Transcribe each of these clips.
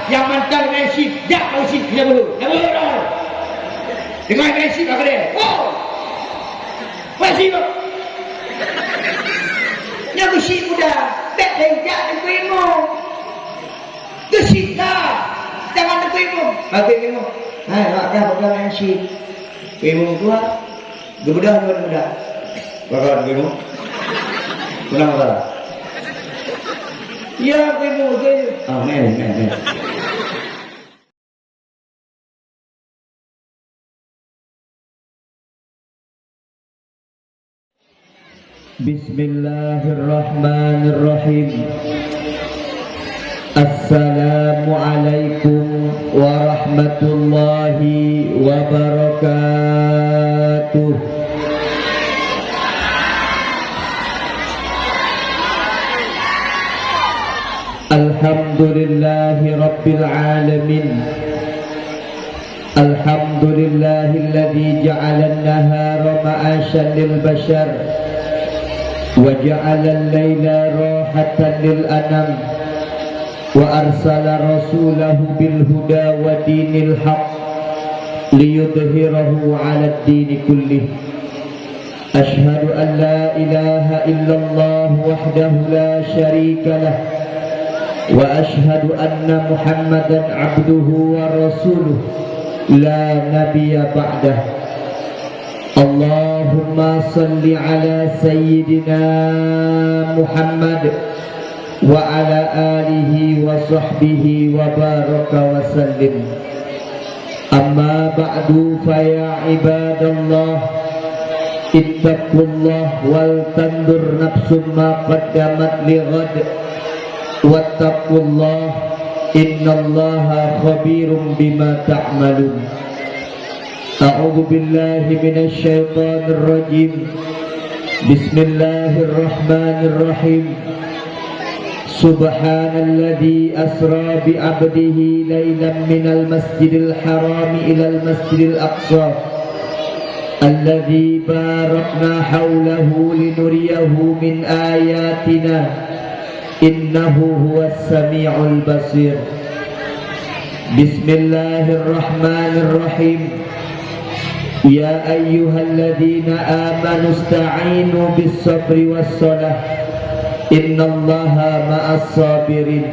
yang mantan dengan sip, jak kau sip dia dulu. Dia dulu dah. Dengan sip apa dia? Oh. Masih kau. Yang sip muda, tak jak dengan ilmu. Tu sip dah. Jangan dengan ilmu. Apa ilmu? Hai, waktu apa dengan sip? Ilmu tua. Mudah. Bakal ilmu. Kenapa? Ya, ilmu tu. Amin. Bismillahirrahmanirrahim. Assalamualaikum warahmatullahi wabarakatuh. Alhamdulillahi rabbil alamin. Alhamdulillahilladzi ja'ala an-nahara ma'asyan lil bashar wa ja'ala al-laila rahatan lil anam wa arsala rasulahu bil huda wa dinil haqq liyudhhirahu 'ala ad-din kullih. Ashhadu an la ilaha illallah wahdahu la syarika lah wa ashhadu anna Muhammadan 'abduhu wa rasuluh la nabiyya ba'dah. Allahumma salli ala sayyidina Muhammad wa ala alihi wa sahbihi wa baraka wa sallim. Amma ba'du fa ya ibadallah, ittaqullah wal tandur nafsum ma qaddamat li ghad wattaqullah innallaha khabirum bima ta'malun. A'udzu billahi minasy syaithanir rajim. Bismillahirrahmanirrahim. Subhanalladzi asra bi 'abdihi lailan minal masjidil haram ilal masjidil aqsa alladzi barakna haulahu linuriyahu min ayatina innahu huwas sami'ul basir. Bismillahirrahmanirrahim. Ya ayyuhalladzina amanu ista'inu bis sabri was salah innallaha ma'as sabirin.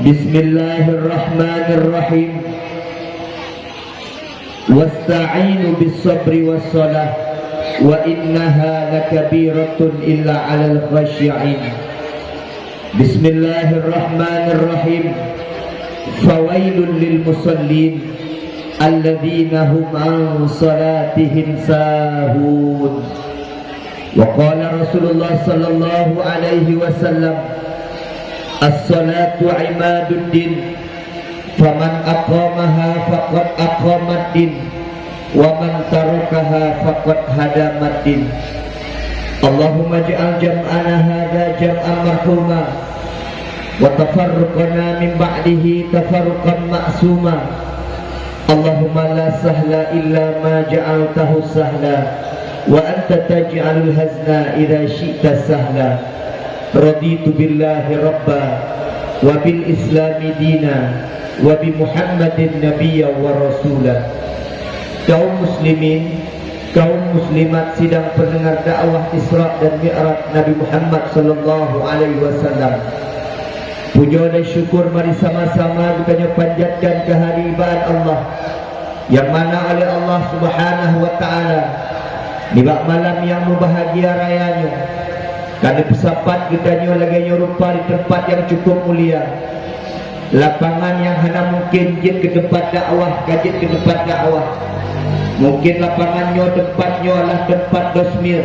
Bismillahirrahmanirrahim. Wasta'inu bis sabri was salah wa innaha lakabiratun illa 'alal khashi'in. Bismillahirrahmanirrahim. Fawailun lil musallin alladzina hum an salatihim sahun. Wa qala Rasulullah sallallahu alaihi wasallam, as-salatu imaduddin, faman aqamaha faqad aqamaddin wa man tarakaha faqad hadamaddin. Allahumma ja'al jam'ana hadha jam'an marhuma wa tafarruqana min ba'dihi tafarruqan ma'suma. Allahumma la sahla illa ma ja'altahu sahla wa anta taj'alul hazna idza syi'ta sahla. Raditu billahi rabba wa bil islami dina wa bi Muhammadin nabiyya wa rasula. Kaum muslimin, kaum muslimat sidang pendengar dakwah Isra dan Mi'raj Nabi Muhammad sallallahu alaihi wasallam. Puja dan syukur mari sama-sama kita panjatkan kehadiran Allah yang mana oleh Allah Subhanahu wa taala di malam yang berbahagia rayanya. Karena bersapat kita lagi rupa di tempat yang cukup mulia, lapangan yang hanya mungkin jid ke tempat dakwah, kajit ke tempat dakwah. Mungkin lapangannya tempatnya adalah tempat dosmir,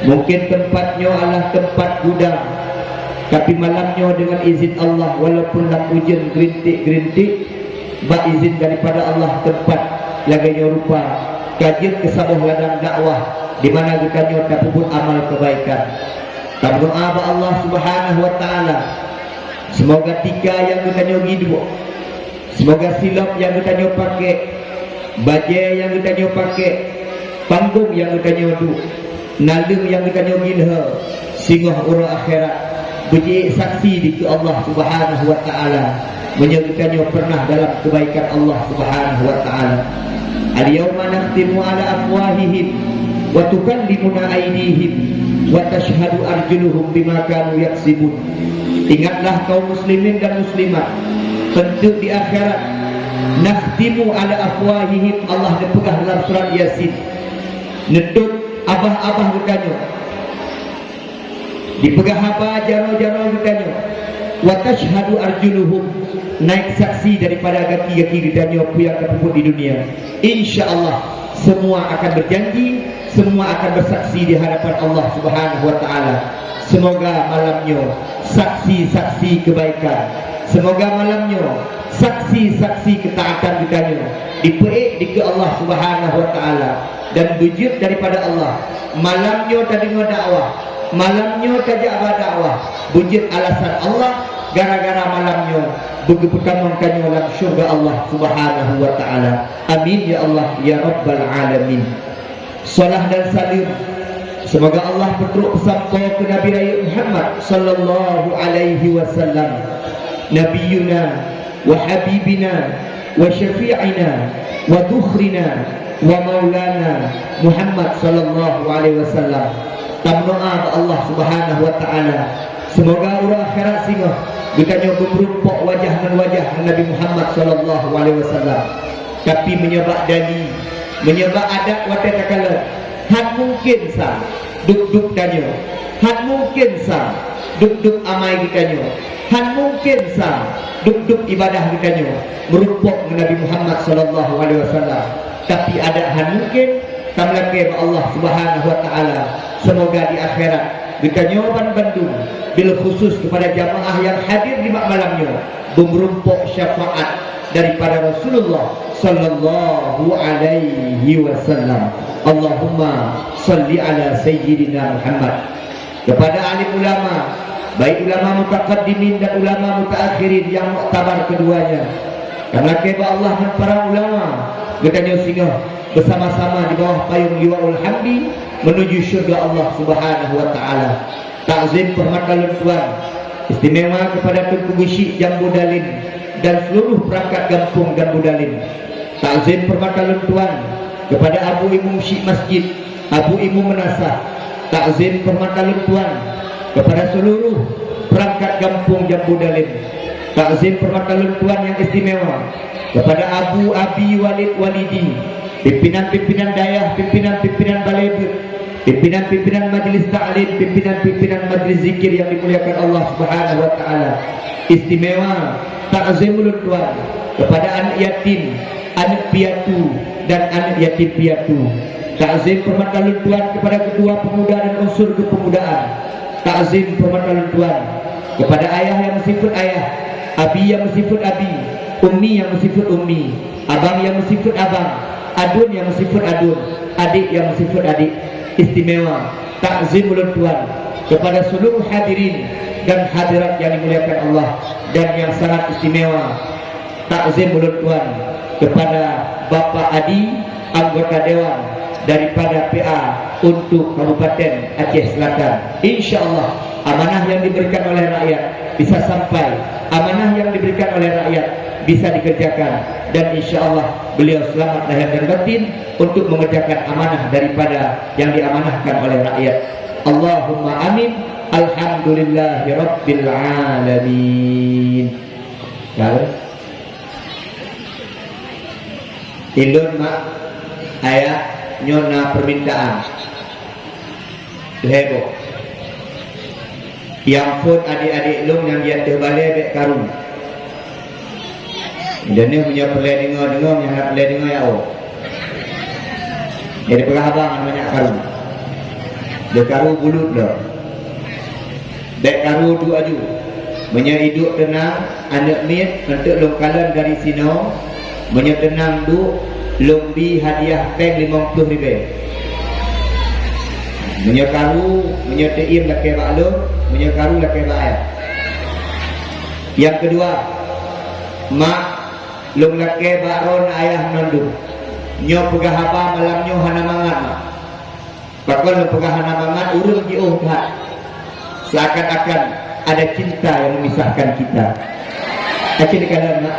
mungkin tempatnya adalah tempat gudang. Tapi malamnya dengan izin Allah, walaupun nak hujan gerintik-gerintik, bak izin daripada Allah tempat laganya rupa kajian kesabuh ladang dakwah di mana kita nyata pun amal kebaikan. Kami doa Allah Subhanahu wa taala, semoga tiga yang kita nyogi dua, semoga silap yang kita nyogi pakai, bajai yang kita nyogi pakai, panggung yang kita nyogi, nalung yang kita nyogi leha, singoh urang akhirat. Puji saksi di Allah Subhanahu wa taala. menyebutkannya pernah dalam kebaikan Allah Subhanahu wa taala. Al-yawma nakhtimu ala afwahihim wa tukallimuna aydihim wa tashhadu arjuluhum bima kanu yaksibun. Ingatlah kaum muslimin dan muslimat, tentu di akhirat nakhtimu ala afwahihim, Allah dipegah dalam surat Yasin, neduk abah-abah bertanya, dipegah abah jaro-jaro bertanya, wa tashhadu arjuluhum, naik saksi daripada kaki-kaki ditanya apa yang terpupuk di dunia. InsyaAllah semua akan berjanji, semua akan bersaksi di hadapan Allah Subhanahu wa taala. Semoga malamnya saksi-saksi kebaikan, semoga malamnya saksi-saksi ketaatan ditanya dipeik di ke Allah Subhanahu wa taala dan wujud daripada Allah. Malamnya tadi dakwah, malamnya tajak dakwah, wujud alasan Allah gara-gara malamnya berkeutamankannya dalam syurga Allah Subhanahu wa taala. Amin ya Allah ya rabbal alamin. Salah dan salim semoga Allah berterus sampai ke Nabi Raya Muhammad sallallahu alaihi wasallam, nabiyuna wa habibina wa syafi'ina wa dukhrina wa maulana Muhammad sallallahu alaihi wasallam. Tamnoa Allah Subhanahu wa taala semoga urang akhirat singgah bukannya berupok wajah dan wajah Nabi Muhammad sallallahu alaihi wasallam, tapi menyebab dani, menyebab adat wadah takala. Had mungkin sah duk-duk tanya, had mungkin sah duk-duk amai ditanya, had mungkin sah duk-duk ibadah ditanya merupok Nabi Muhammad sallallahu alaihi wasallam, tapi ada had mungkin tamlake Allah Subhanahu wa taala. Semoga di akhirat ditanya Bandung bil khusus kepada jamaah yang hadir di malamnya merumpok syafaat daripada Rasulullah sallallahu alaihi wasallam. Allahumma salli ala sayyidina Muhammad. Kepada alim ulama, baik ulama mutaqaddimin dan ulama mutaakhirin yang muktabar keduanya, karena keba Allah dan para ulama bertanya singgah bersama-sama di bawah payung liwaul hamdi menuju syurga Allah Subhanahu wa taala. Takzim permata Tuan istimewa kepada Tunku Gusyik Jambu Dalin dan seluruh perangkat kampung Jambu Dalin. Takzim permata Tuan kepada Abu Imam Syekh Masjid, Abu Imam Menasah. Takzim permata Tuan kepada seluruh perangkat kampung Jambu Dalin. Takzim permata Tuan yang istimewa kepada Abu Abi Walid Walidi, pimpinan-pimpinan dayah, pimpinan-pimpinan balai, pimpinan-pimpinan majlis ta'lim, pimpinan-pimpinan majlis zikir yang dimuliakan Allah Subhanahu wa taala. Istimewa takzimul Tuan kepada anak yatim, anak piatu dan anak yatim piatu. Takzim permata Tuan kepada kedua pemuda dan unsur kepemudaan. Takzim permata Tuan kepada ayah yang mensifat ayah, abi yang mensifat abi, ummi yang mensifat ummi, abang yang mensifat abang, adun yang mensifat adun, adik yang mensifat adik. Istimewa takzimul Tuan kepada seluruh hadirin dan hadirat yang dimuliakan Allah. Dan yang sangat istimewa takzimul Tuan kepada Bapak Adi, anggota dewan daripada PA untuk Kabupaten Aceh Selatan. InsyaAllah amanah yang diberikan oleh rakyat bisa sampai, amanah yang diberikan oleh rakyat bisa dikerjakan, dan insyaAllah beliau selamat lahir dan batin untuk mengerjakan amanah daripada yang diamanahkan oleh rakyat. Allahumma amin. Alhamdulillahi rabbil alamin. Kalau Indon mak ayah nyona permintaan heboh yang pun adik-adik long yang dia terbalik dek karung. Dan ni punya pelai dengar-dengar yang nak pelai dengar ya Allah. Jadi pegah abang banyak karung. Dia karung bulut dah. Dek karung tu aju. Punya hidup tenang, anak mit untuk longkalan dari sini. Punya tenang tu lombi hadiah peng 50 ribu. Punya karung, punya teim laki baklum, punya karung laki bakal. Yang kedua, mak long laki bakron ayah nandu. Nyo pegah apa malam nyo hana mangat mak. Pakon lo pegah hana mangat urung jiuh kat. Seakan-akan ada cinta yang memisahkan kita. Acik kala nak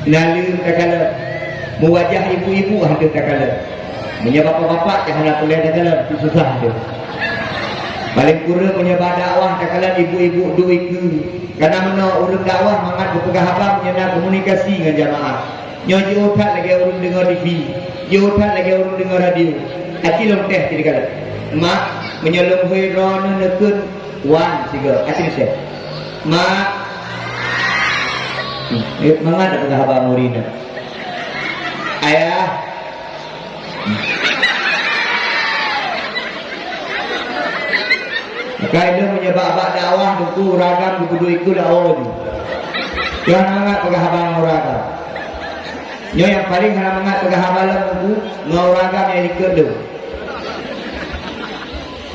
Nala tak kala Mewajah ibu-ibu ada tak kala punya bapak-bapak yang nak boleh tak kala susah dia paling kurang punya dakwah tak kala ibu-ibu duiku karena mana orang dakwah mangat berpegah abang punya komunikasi dengan jamaah nyoji otak lagi orang dengar TV otak lagi orang dengar radio acik long teh tidak kala mak menyelum huiron nekun wan siga acik teh mak mga ada pagkahaba mo rin ayah maka itu menyebabkan dakwah duku ragam duku iku daun yang hangat pagkahaba mo ragam nyo yang paling hangat pagkahaba lang duku ngau ragam yang ikut do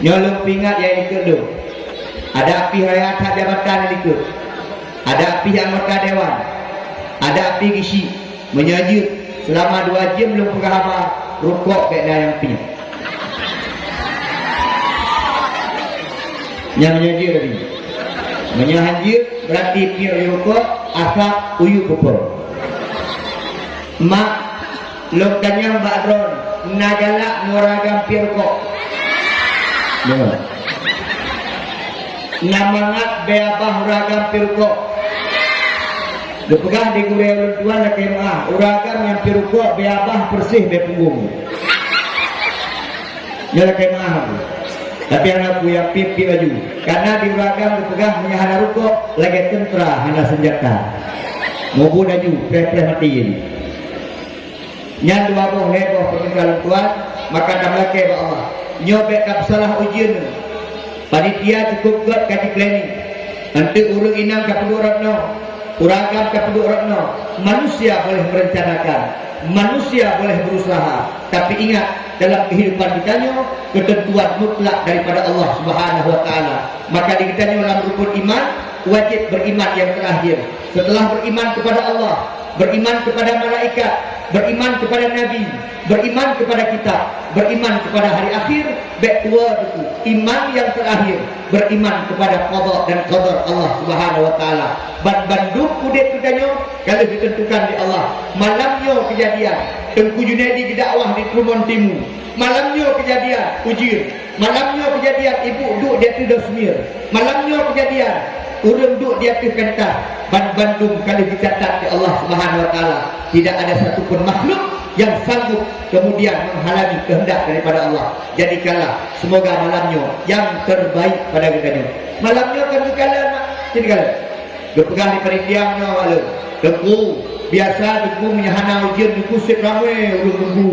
nyo lumpingat yang ikut do ada api hayat jabatan yang ikut ada api anggota dewan, ada api gisi menyaji selama 2 jam belum pernah apa rukuk kat dalam api. Yang menyaji tadi, menyaji berarti api rukuk asap uyu pupur. Mak lokanya Mbak Dron nagalak ngoragam api rukuk. Dengar. Namangat beabah ragam api rukuk. Dipegah di gurau orang tua nak kemah uragam yang pirukuk beabah bersih be punggung dia nak kemah tapi anak yang pipi baju karena di uragam dipegah menyahana rukuk lagi tentera hana senjata mobu daju preh-preh mati ini nyan dua boh heboh peninggalan tuan maka damlake ba Allah nyobek kapsalah ujian panitia cukup kuat kaji klinik nanti urung inang kapedurat no uragam kapeduk rokno manusia boleh merencanakan manusia boleh berusaha tapi ingat dalam kehidupan kita ketentuan mutlak daripada Allah Subhanahu wa taala maka di kita dalam rukun iman wajib beriman yang terakhir setelah beriman kepada Allah beriman kepada malaikat beriman kepada nabi beriman kepada kitab beriman kepada hari akhir bekwa itu iman yang terakhir beriman kepada qada dan qadar Allah Subhanahu wa taala bandung kudet kitanya kalau ditentukan di Allah malamnya kejadian Tengku Junaidi dakwah di Trumon Timur malamnya kejadian ujir malamnya kejadian ibu duduk di atas dosmir malamnya kejadian urang duduk di atas pentas bandung kali dicatat di Allah Subhanahu wa taala tidak ada satupun makhluk yang sanggup kemudian menghalangi kehendak daripada Allah. Jadikanlah semoga malamnya yang terbaik pada kita. Malamnya kan sekala nak jadi kala. Berpegang di perindiamnya malu. Tengku biasa tengku menyahana ujian tengku sik ramai urang tengku.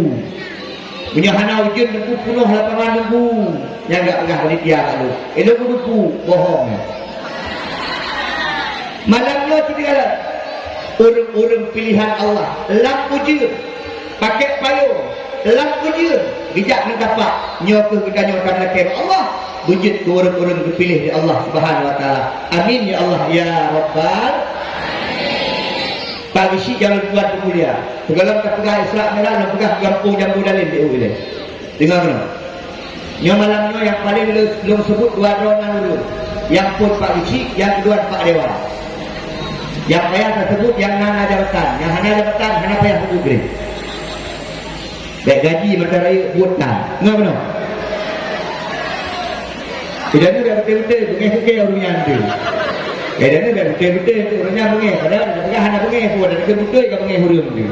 Menyahana ujian tengku penuh lapangan tengku. Yang enggak pegah panitia malu. Elok tengku bohong. Malamnya jadi kala. Urang-urang pilihan Allah. Lam ujian pakai payung lam ujian bijak nak dapat nyoke kita nyokan lakai Allah wujud ke orang-orang terpilih di Allah Subhanahu wa taala amin ya Allah ya rabbal pagi si jalan buat mulia segala pegah Isra merah dan pegah gampung jambu dalil di uile dengar no nyo malamnya yang paling belum sebut dua ronan dulu yang pun Pak Isi yang kedua Pak Dewan yang payah tersebut yang nana jabatan yang hana jabatan hana payah tersebut baik gaji mata raya buatkan enggak benar tidak ada betul-betul bengih-bengih orang yang ada tidak ada betul-betul orangnya bengih padahal ada bengih anak bengih pun ada betul-betul ke bengih orang itu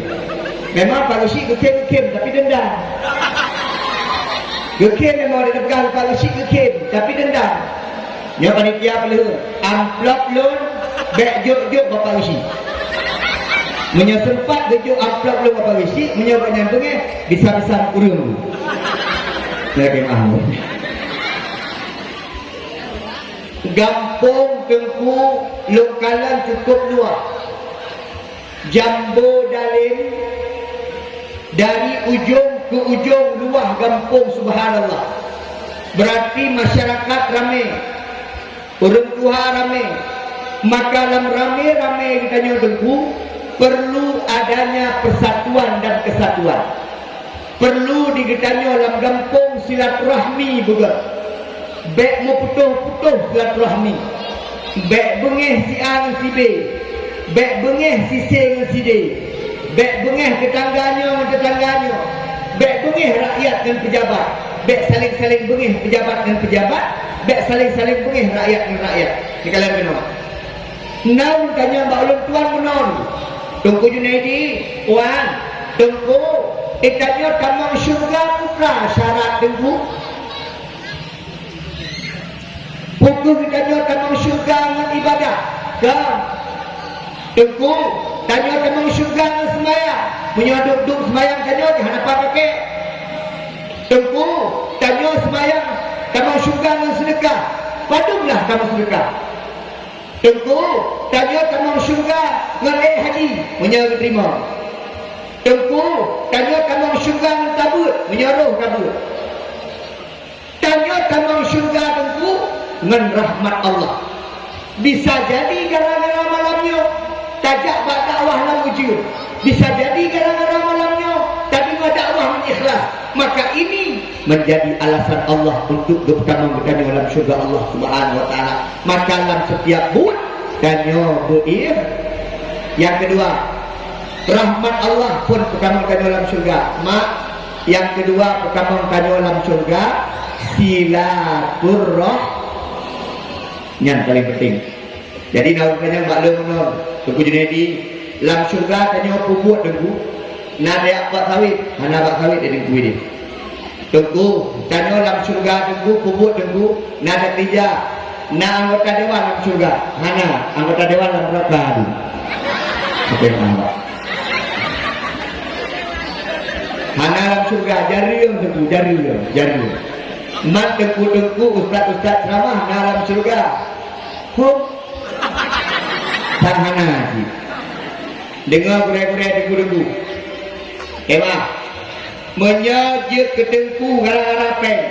memang Pak Lusi gekem-gekem tapi dendam gekem memang ada pegang Pak Lusi gekem tapi dendam yang panitia pelihur amplop loan baik jok-jok Bapak Lusi menyesempat gejuk amplop lu apa isi menyebut nyantungnya bisa-bisa kurung lagi mahal gampung tengku lokalan cukup luas jambu dalim dari ujung ke ujung luah gampung subhanallah berarti masyarakat ramai orang tua ramai maka dalam ramai-ramai kita nyodengku perlu adanya persatuan dan kesatuan perlu digetanyo dalam gampung silaturahmi juga bek mau putuh-putuh silaturahmi bek bengih si A si B bek bengeh sisir dengan sidi, bek bengeh tetangganya dengan tetangganya, bek bengeh rakyat dengan pejabat, bek saling-saling bengeh pejabat dengan pejabat, bek saling-saling bengeh rakyat dengan rakyat. Ni kalian kenal. Nau tanya Mbak Ulun tuan menon. Tunggu Junaidi, Wan, tunggu. Tanya tamang syurga putra syarat tunggu. Buku ditanya tamang syurga dengan ibadah. Kan? Tunggu. Tanya tamang syurga dengan sembahyang. Menyodok-dok sembahyang tanya jangan apa pakai. Tunggu. Tanya sembahyang tamang syurga dengan sedekah. Padumlah tamang sedekah. Tunggu, tanya tamang syurga dengan haji, menyuruh terima. Tunggu, tanya tamang syurga dengan tabut, menyuruh tabut. Tanya tamang syurga tunggu dengan rahmat Allah. Bisa jadi gara-gara malamnya tajak buat dakwah lalu wujud. Bisa jadi gara-gara malamnya tadi buat dakwah mengikhlas. Maka ini menjadi alasan Allah untuk pertama bertanya dalam syurga Allah Subhanahu wa taala. Maka dalam setiap buat tanya buir. Yang kedua, rahmat Allah pun pertama bertanya dalam syurga. Yang kedua pertama bertanya dalam syurga silaturrahim. Yang paling penting. Jadi nak tanya maklum menor. Tunggu Junaidi dalam syurga tanya apa buat dengku. Nak ada buat sawit, mana buat sawit dia dengku ini. Tunggu, tanya dalam syurga tunggu, kubur tunggu, nak ada kerja, nak anggota dewan dalam syurga, mana anggota dewan dalam neraka tu. Apa yang nampak? Mana dalam syurga, jarium tunggu, jarium. Man tunggu, ustaz ceramah, nak dalam syurga. Tak hana lagi. Dengar kurai-kurai tunggu. Emang menyajik ketengku gara-gara peng.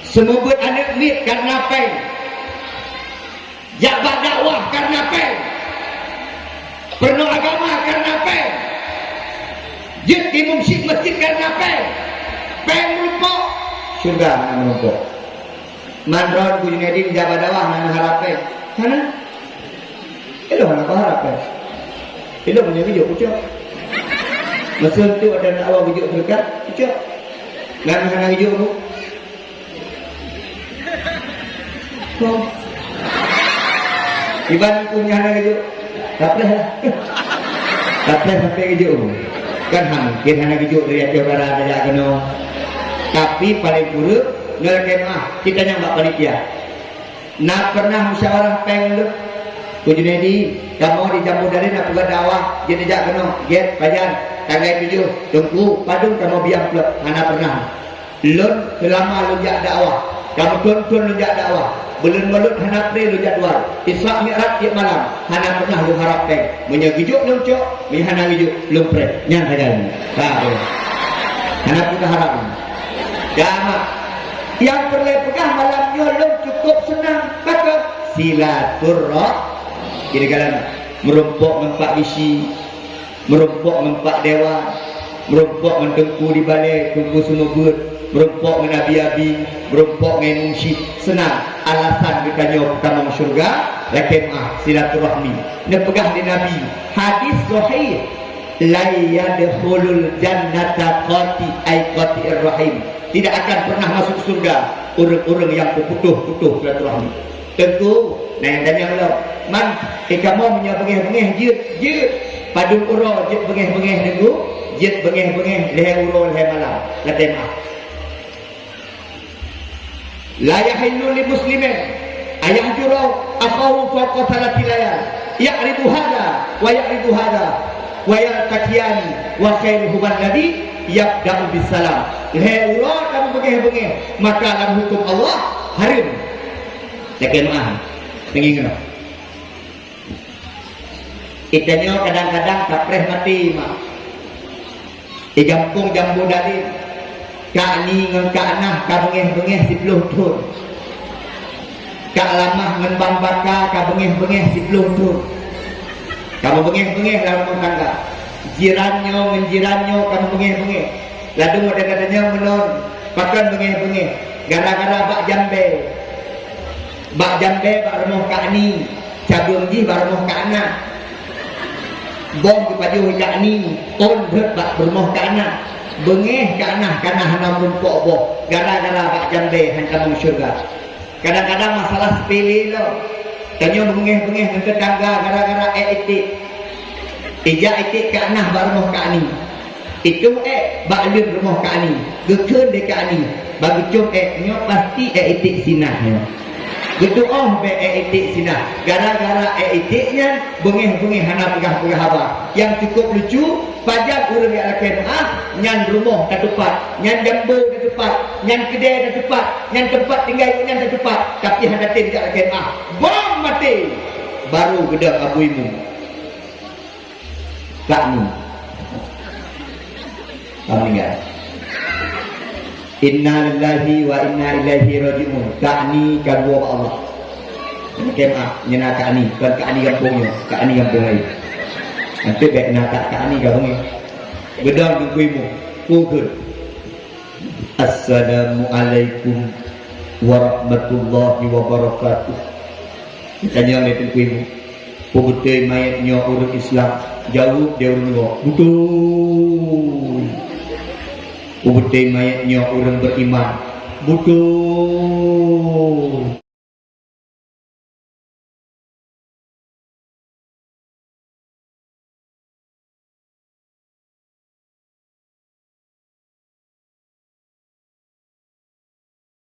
Semubut anak mit karena peng. Jabat dakwah karena peng. Penuh agama karena peng. Jid imam syik masjid karena peng. Peng melumpuk. Syurga nak melumpuk. Mandron ku Junaidi jabat dakwah nak harap peng. Mana? Elok nak harap peng. Elok punya video kucuk. Masa tu ada nak awak hidup dekat, cucuk. Nak hana hidup tu. Oh. Iban punya hana hidup. Tak boleh. Tak boleh sampai hidup. Kan mungkin hana hidup dari atas barat ada kena. Tapi paling buruk nol kemah kita yang buat panitia. Nak pernah musyawarah pengen ku Junaidi, kamu di Jambu Dari nak buat dakwah, dia tidak kena, get pajan. Tanggal 7 tunggu padung kamu biar pula mana pernah lun selama lu jak dakwah kamu tuntun lu jak dakwah belum melut hana pre lu jadual Isra Mi'raj tiap malam hana pernah lu harap teng menyegijuk lu cok mi hana gijuk lu pre nyang hajan ha hana kita harap jama yang perlu pegang malamnya lu cukup senang kata silaturrahim jadi kalian merumpuk mempak isi merumpuk mempak dewan, merumpuk mentengku di balai, tunggu semua buat, merumpuk menabi-abi, merumpuk dengan musyid. Senang, alasan kita nyawa pertama syurga, lakemah silaturahmi. Nak pegah di Nabi, hadis sahih, la yadkhulul jannata qati ay qati'ir rahim. Tidak akan pernah masuk surga orang-orang yang putuh-putuh silaturahmi. Tentu, nah yang tanya Allah, man, kamu menyabengeh-bengeh jid. Padung uro jid bengeh-bengeh dengku, jid bengeh-bengeh leher uro leher malam. Latemah. La yahillu li muslimin ayahjuru akhahu fawqa thalathi layal. Ya'ridu hada wa ya'ridu hada wa yaltaqiyani wa khairuhum alladhi yabda'u bisalam. Leher uro kamu bengeh-bengeh, maka dalam hukum Allah haram. Latemah. Mengingat. Itanya kadang-kadang kapreh mati mak. Igampung Jambu Dari. Kak ni ngan kak nah ka bengeh-bengeh 10 tur. Kak lamah ngan bang baka ka bengeh-bengeh 10 tur. Kamu bengeh-bengeh dalam rumah tangga. Jirannya ngan jirannya kamu bengeh-bengeh. Lalu ada katanya menor pakan bengeh-bengeh. Gara-gara bak jambe. Bak jambe bak rumah kak ni. cabung ji baru ke anak bom kepada hujak ni on berbak bermoh ke anak bengeh ke anak karena hana mumpuk boh gara-gara bak jambe hantam syurga. Kadang-kadang masalah sepele lo tanya bengeh-bengeh dengan tetangga gara-gara etik ijak etik ke anak baru ke ani itu bak lir rumah ke ani gekun de ke ani bagi cum nyo pasti etik sinahnya gitu be etik sinah gara-gara etiknya bengeh-bengeh hana pegah-pegah haba yang cukup lucu pajak urang yang akan nyan rumah tak tepat nyan jambu tak tepat nyan kedai tak tepat nyan tempat tinggal nyan tak tepat tapi handa tidak akan bom mati baru gedang abuimu tak ni meninggal. Inna lillahi wa inna ilaihi raji'un. Ka'ni kadua Allah. Kemah nyena ka'ni, bukan ka'ni kampungnya, ka'ni kampung lain. Nanti baik nak ka'ni kampungnya. Gedang kuimu, pukul. Assalamualaikum warahmatullahi wabarakatuh. Tanya oleh kuimu. Pukul mayatnya orang Islam jauh dia orang luar. Betul. Pukul mayatnya orang beriman. Betul.